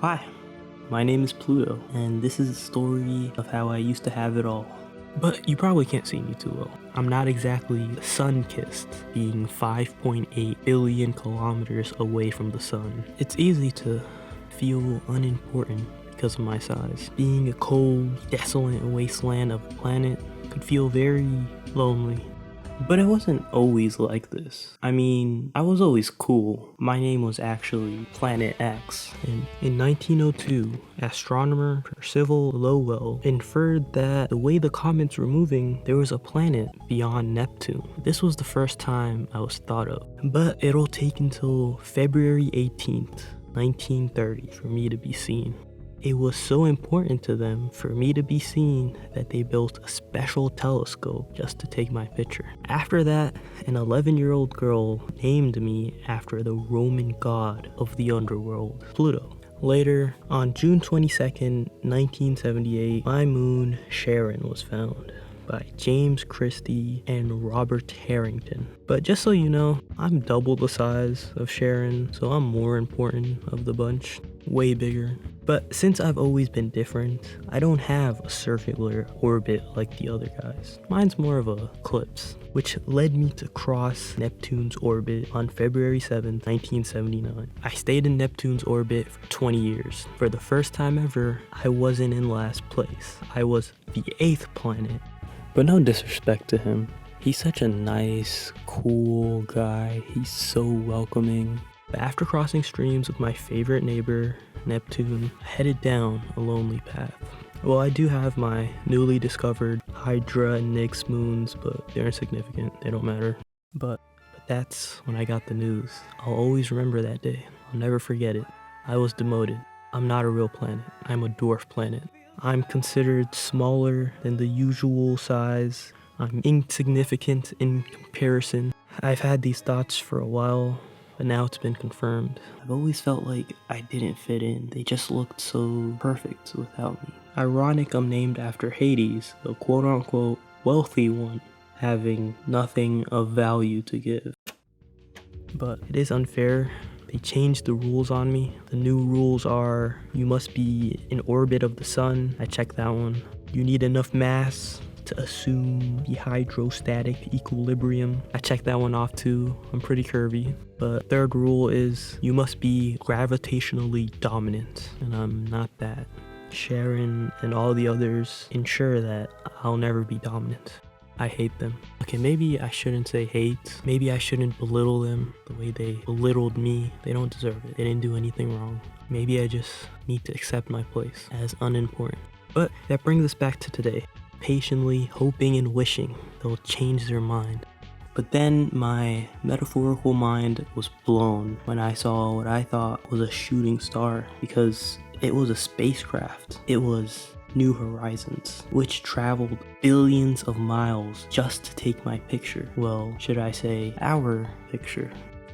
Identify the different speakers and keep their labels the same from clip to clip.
Speaker 1: Hi, my name is Pluto, and this is a story of how I used to have it all. But you probably can't see me too well. I'm not exactly sun-kissed, being 5.8 billion kilometers away from the sun. It's easy to feel unimportant because of my size. Being a cold, desolate wasteland of a planet could feel very lonely. But it wasn't always like this. I mean, I was always cool. My name was actually Planet X. And in 1902, astronomer Percival Lowell inferred that the way the comets were moving, there was a planet beyond Neptune. This was the first time I was thought of. But it'll take until February 18th, 1930 for me to be seen. It was so important to them for me to be seen that they built a special telescope just to take my picture. After that, an 11-year-old girl named me after the Roman god of the underworld, Pluto. Later, on June 22nd, 1978, my moon, Charon, was found by James Christie and Robert Harrington. But just so you know, I'm double the size of Charon, so I'm more important of the bunch. Way bigger. But since I've always been different, I don't have a circular orbit like the other guys. Mine's more of a ellipse, which led me to cross Neptune's orbit on February 7th, 1979. I stayed in Neptune's orbit for 20 years. For the first time ever, I wasn't in last place. I was the 8th planet. But no disrespect to him. He's such a nice, cool guy. He's so welcoming. But after crossing streams with my favorite neighbor, Neptune, I headed down a lonely path. Well, I do have my newly discovered Hydra and Nix moons, but they're insignificant. They don't matter. But that's when I got the news. I'll always remember that day. I'll never forget it. I was demoted. I'm not a real planet. I'm a dwarf planet. I'm considered smaller than the usual size. I'm insignificant in comparison. I've had these thoughts for a while, but now it's been confirmed. I've always felt like I didn't fit in. They just looked so perfect without me. Ironic I'm named after Hades, the quote-unquote wealthy one, having nothing of value to give. But it is unfair. They changed the rules on me. The new rules are you must be in orbit of the sun. I checked that one. You need enough mass to assume the hydrostatic equilibrium. I checked that one off too. I'm pretty curvy. But third rule is you must be gravitationally dominant, and I'm not that. Charon and all the others ensure that I'll never be dominant. I hate them. Okay, maybe I shouldn't say hate. Maybe I shouldn't belittle them the way they belittled me. They don't deserve it. They didn't do anything wrong. Maybe I just need to accept my place as unimportant. But that brings us back to today. Patiently hoping and wishing they'll change their mind. But then my metaphorical mind was blown when I saw what I thought was a shooting star, because it was a spacecraft. It was New Horizons, which traveled billions of miles just to take my picture. Well, should I say our picture?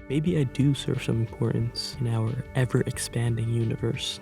Speaker 1: Maybe I do serve some importance in our ever-expanding universe.